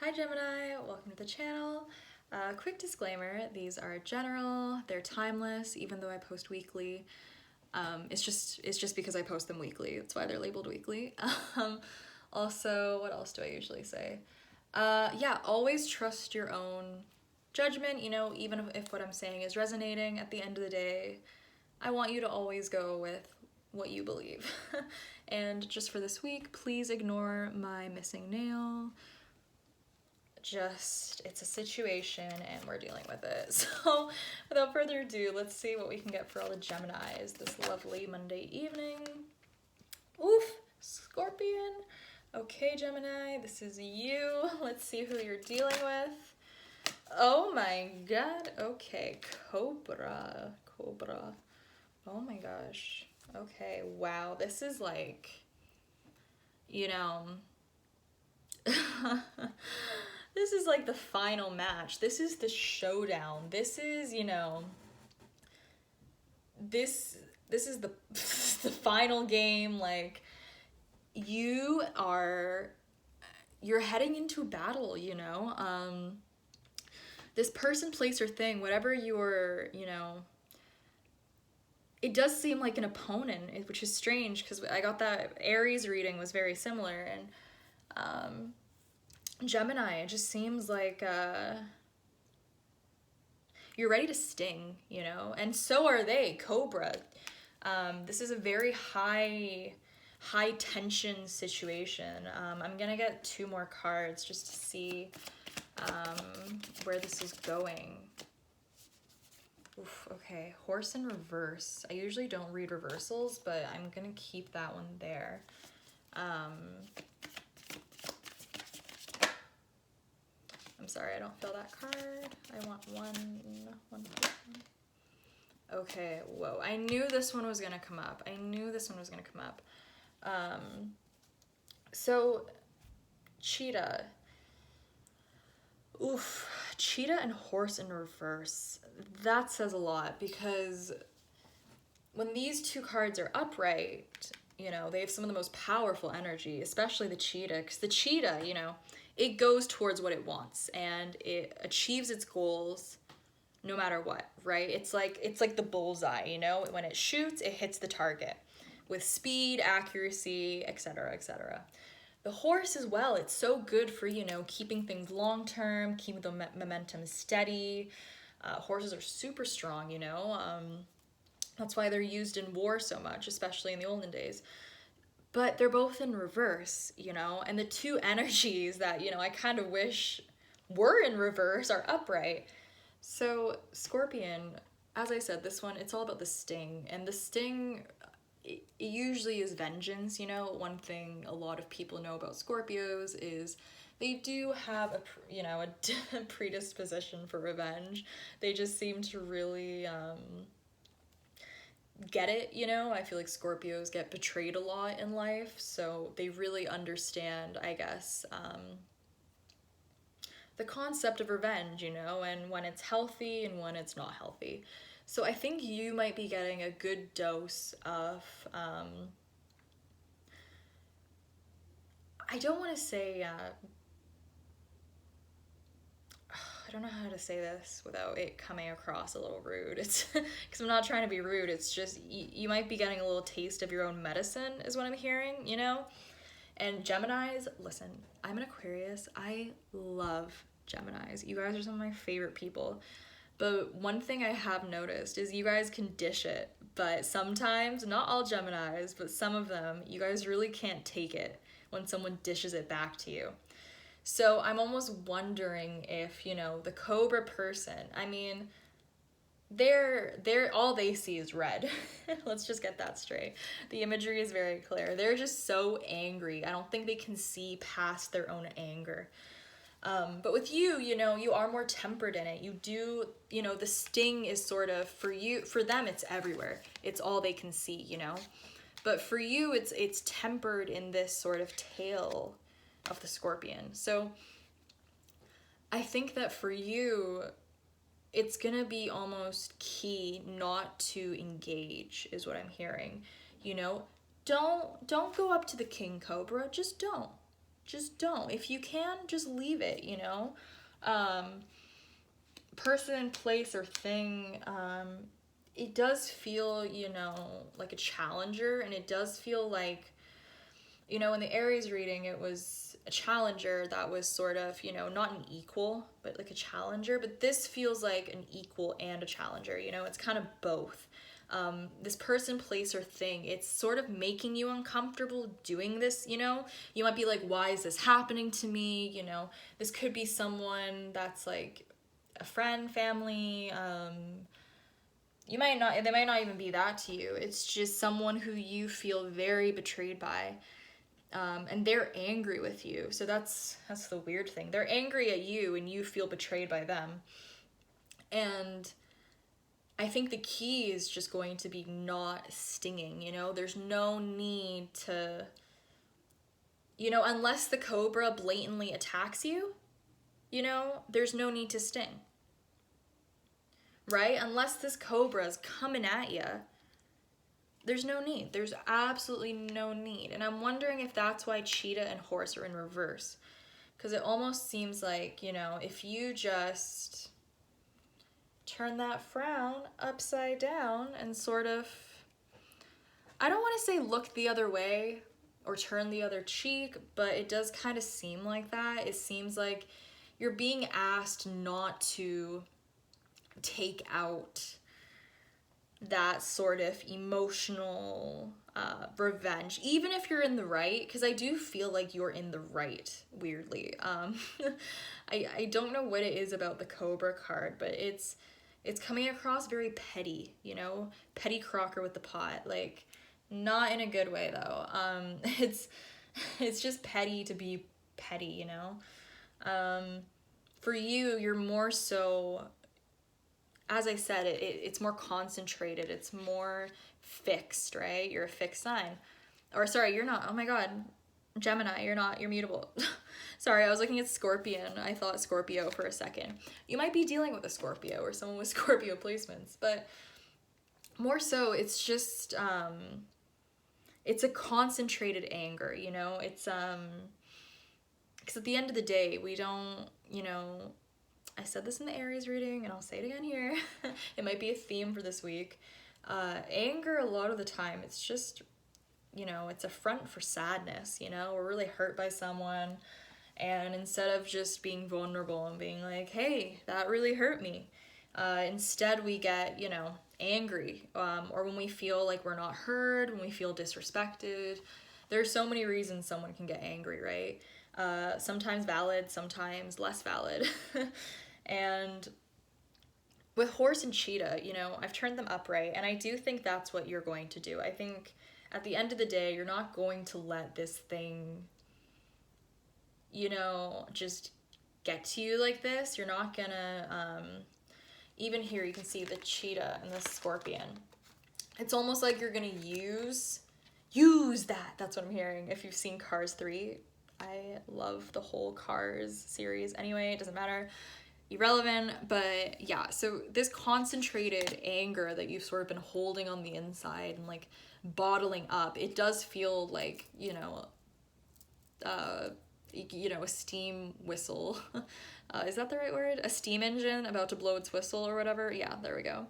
Hi Gemini, welcome to the channel. Quick disclaimer, these are general, they're timeless, even though I post weekly. It's just because I post them weekly, that's why they're labeled weekly. Also, what else do I usually say? Yeah, always trust your own judgment, even if what I'm saying is resonating. At the end of the day, I want you to always go with what you believe. And just for this week, please ignore my missing nail. It's a situation and we're dealing with it. So without further ado, let's see what we can get for all the Geminis this lovely Monday evening. Oof, Scorpion. Okay, Gemini, this is you. Let's see who you're dealing with. Oh my god. Okay, Cobra. Oh my gosh. Okay, wow. This is like, this is like the final match. This is the showdown. This is, this is the the final game. Like, you're heading into battle, this person, place, or thing, whatever it does seem like an opponent, which is strange because I got that Aries reading was very similar, and Gemini, it just seems like you're ready to sting, and so are they, Cobra. This is a very high tension situation. I'm gonna get two more cards just to see where this is going. Oof, okay, Horse in reverse. I usually don't read reversals, but I'm gonna keep that one there. I'm sorry, I don't feel that card. I want one. Okay, whoa. I knew this one was gonna come up. So, Cheetah. Oof, Cheetah and Horse in reverse. That says a lot because when these two cards are upright, they have some of the most powerful energy, especially the Cheetah, because the Cheetah, it goes towards what it wants and it achieves its goals no matter what, right? It's like the bullseye, when it shoots, it hits the target with speed, accuracy, etc., etc. The horse as well, it's so good for, keeping things long-term, keeping the momentum steady. Horses are super strong, that's why they're used in war so much, especially in the olden days. But they're both in reverse, and the two energies that, I kind of wish were in reverse are upright. So Scorpion, as I said, this one, it's all about the sting, and the sting, it usually is vengeance. One thing a lot of people know about Scorpios is they do have a predisposition for revenge. They just seem to really get it. I feel like Scorpios get betrayed a lot in life, so they really understand, I guess, the concept of revenge, and when it's healthy and when it's not healthy. So I think you might be getting a good dose of, I don't want to say, I don't know how to say this without it coming across a little rude. It's because I'm not trying to be rude. It's just, you might be getting a little taste of your own medicine is what I'm hearing, And Geminis, listen, I'm an Aquarius. I love Geminis. You guys are some of my favorite people. But one thing I have noticed is you guys can dish it. But sometimes, not all Geminis, but some of them, you guys really can't take it when someone dishes it back to you. So I'm almost wondering if, the Cobra person, I mean, they're all they see is red. Let's just get that straight. The imagery is very clear. They're just so angry. I don't think they can see past their own anger. But with you, you are more tempered in it. You do, the sting is sort of, for them, it's everywhere. It's all they can see, But for you, it's tempered in this sort of tail of the Scorpion. So I think that for you, it's gonna be almost key not to engage, is what I'm hearing. Don't go up to the King Cobra, just don't. just don't. If you can, just leave it, you know? Person, place, or thing, it does feel, you know, like a challenger, and it does feel like, you know, in the Aries reading, it was a challenger that was sort of, you know, not an equal, but like a challenger. But this feels like an equal and a challenger, you know, it's kind of both. This person, place, or thing, it's sort of making you uncomfortable doing this, you know? You might be like, why is this happening to me? You know, this could be someone that's like a friend, family, you might not, they might not even be that to you. It's just someone who you feel very betrayed by. And they're angry with you. So that's the weird thing. They're angry at you and you feel betrayed by them. And I think the key is just going to be not stinging, you know? There's no need to, you know, unless the cobra blatantly attacks you, you know, there's no need to sting. Right? Unless this cobra is coming at you, there's no need. There's absolutely no need. And I'm wondering if that's why cheetah and horse are in reverse. Because it almost seems like, you know, if you just turn that frown upside down and sort of, I don't want to say look the other way or turn the other cheek, but it does kind of seem like that. It seems like you're being asked not to take out that sort of emotional revenge, even if you're in the right, because I do feel like you're in the right, weirdly. I don't know what it is about the Cobra card, but it's coming across very petty, you know, petty Crocker with the pot, like not in a good way though. It's just petty to be petty, you know. For you, you're more so, as I said, it's more concentrated. It's more fixed, right? You're a fixed sign. Or sorry, you're not. Oh my God. Gemini, you're not. You're mutable. Sorry, I was looking at Scorpion. I thought Scorpio for a second. You might be dealing with a Scorpio or someone with Scorpio placements. But more so, it's just, it's a concentrated anger, you know? It's, because at the end of the day, we don't, you know, I said this in the Aries reading, and I'll say it again here. It might be a theme for this week. Anger, a lot of the time, it's just, you know, it's a front for sadness, you know? We're really hurt by someone, and instead of just being vulnerable and being like, hey, that really hurt me, instead we get, you know, angry, or when we feel like we're not heard, when we feel disrespected. There's so many reasons someone can get angry, right? Sometimes valid, sometimes less valid. And with horse and cheetah, you know, I've turned them upright, and I do think that's what you're going to do. I think at the end of the day, you're not going to let this thing, you know, just get to you like this. You're not gonna, even here you can see the cheetah and the scorpion. It's almost like you're gonna use that. That's what I'm hearing. If you've seen Cars 3, I love the whole Cars series. Anyway, it doesn't matter. Irrelevant, but yeah, so this concentrated anger that you've sort of been holding on the inside and like bottling up, it does feel like, you know, a steam whistle. Is that the right word? A steam engine about to blow its whistle or whatever. Yeah, there we go.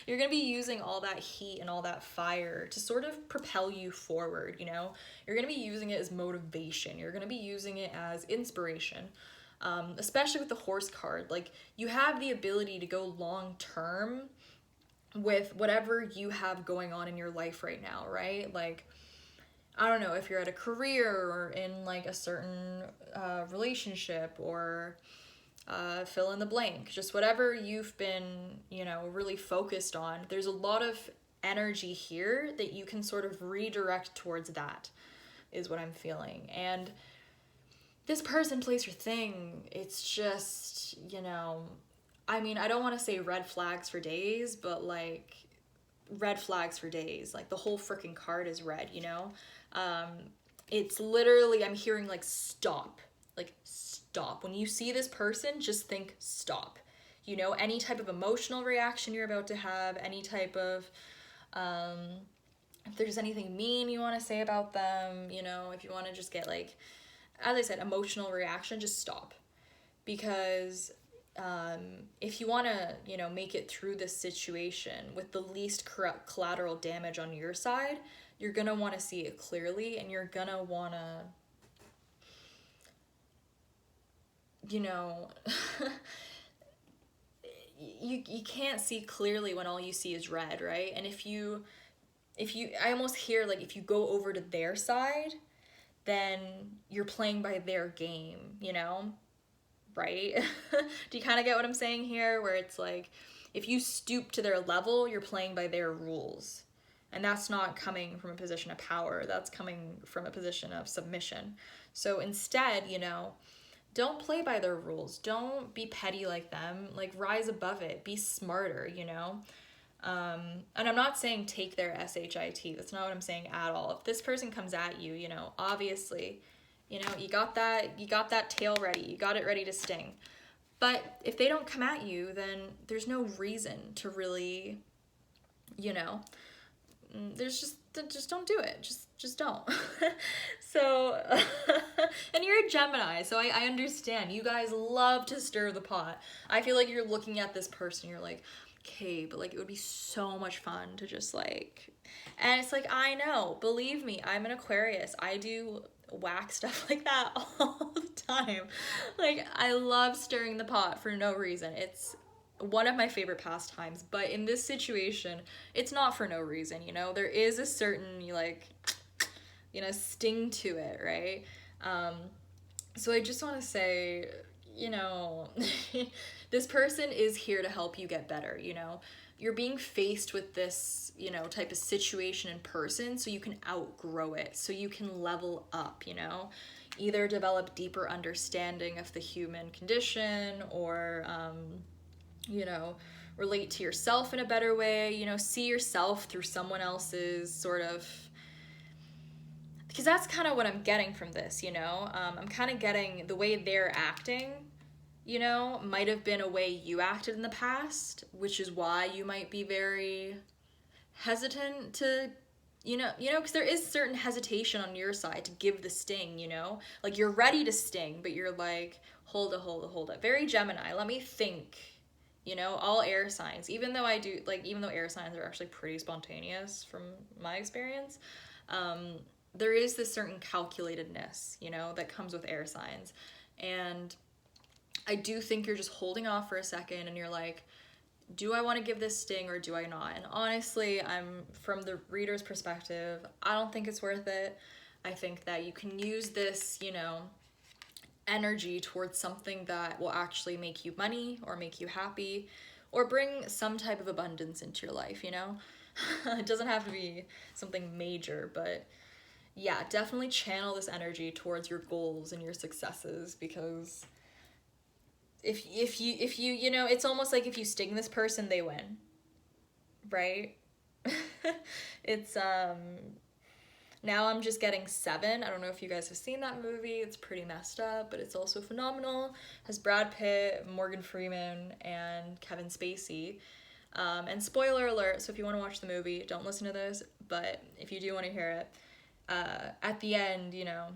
You're gonna be using all that heat and all that fire to sort of propel you forward, you know? You're gonna be using it as motivation. You're gonna be using it as inspiration. Especially with the horse card, like you have the ability to go long term with whatever you have going on in your life right now, right? Like, I don't know, if you're at a career or in like a certain relationship or fill in the blank, just whatever you've been, you know, really focused on, there's a lot of energy here that you can sort of redirect towards that, is what I'm feeling. And this person, place, or thing, it's just, you know, I mean, I don't want to say red flags for days, but like red flags for days. Like the whole freaking card is red, you know? It's literally, I'm hearing like stop. Like stop. When you see this person, just think stop. You know, any type of emotional reaction you're about to have, any type of If there's anything mean you want to say about them, you know, if you want to just get like, as I said, emotional reaction, just stop. Because if you want to, you know, make it through this situation with the least collateral damage on your side, you're going to want to see it clearly, and you're going to want to, you know, you can't see clearly when all you see is red, right? And if you, I almost hear like if you go over to their side, then you're playing by their game, you know? Right? Do you kind of get what I'm saying here? Where it's like, if you stoop to their level, you're playing by their rules. And that's not coming from a position of power. That's coming from a position of submission. So instead, you know, don't play by their rules. Don't be petty like them. Like, rise above it. Be smarter, you know? And I'm not saying take their SHIT. That's not what I'm saying at all. If this person comes at you, you know, obviously, you know, you got that tail ready. You got it ready to sting. But if they don't come at you, then there's no reason to really, you know, there's just don't do it. Just don't. So, and you're a Gemini, so I understand. You guys love to stir the pot. I feel like you're looking at this person, you're like, okay, but like it would be so much fun to just like, and it's like, I know, believe me, I'm an Aquarius. I do whack stuff like that all the time. Like, I love stirring the pot for no reason. It's one of my favorite pastimes, but in this situation, it's not for no reason, you know? There is a certain, like, you know, sting to it, right? So I just want to say, you know, this person is here to help you get better, you know? You're being faced with this, you know, type of situation in person so you can outgrow it, so you can level up, you know? Either develop deeper understanding of the human condition or, you know, relate to yourself in a better way, you know, see yourself through someone else's sort of, because that's kind of what I'm getting from this, you know? I'm kind of getting the way they're acting, you know, might have been a way you acted in the past, which is why you might be very hesitant to, you know, because there is certain hesitation on your side to give the sting, you know? Like, you're ready to sting, but you're like, hold it. Very Gemini, let me think, you know, all air signs, even though air signs are actually pretty spontaneous from my experience, there is this certain calculatedness, you know, that comes with air signs. And I do think you're just holding off for a second and you're like, do I want to give this sting or do I not? And honestly, I'm from the reader's perspective, I don't think it's worth it. I think that you can use this, you know, energy towards something that will actually make you money or make you happy or bring some type of abundance into your life, you know? It doesn't have to be something major, but yeah, definitely channel this energy towards your goals and your successes, because if you you know, it's almost like if you sting this person, they win, right? It's now I'm just getting 7. I don't know if you guys have seen that movie. It's pretty messed up, but it's also phenomenal. It has Brad Pitt, Morgan Freeman, and Kevin Spacey. And spoiler alert, so if you want to watch the movie, don't listen to this, but if you do want to hear it, at the end, you know,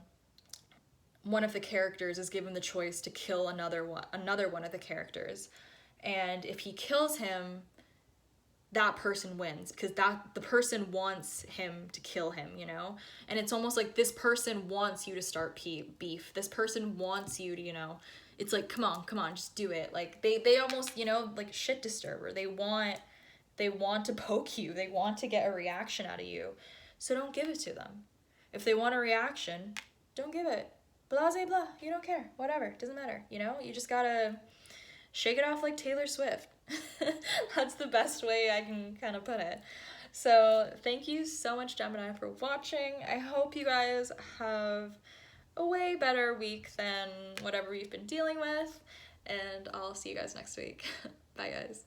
one of the characters is given the choice to kill another one of the characters. And if he kills him, that person wins, because the person wants him to kill him, you know? And it's almost like this person wants you to start beef. This person wants you to, you know, it's like, come on, just do it. Like, they almost, you know, like a shit disturber. They want to poke you. They want to get a reaction out of you. So don't give it to them. If they want a reaction, don't give it. Blah, blah, blah. You don't care. Whatever. Doesn't matter. You know? You just gotta shake it off like Taylor Swift. That's the best way I can kind of put it. So thank you so much, Gemini, for watching. I hope you guys have a way better week than whatever we've been dealing with. And I'll see you guys next week. Bye, guys.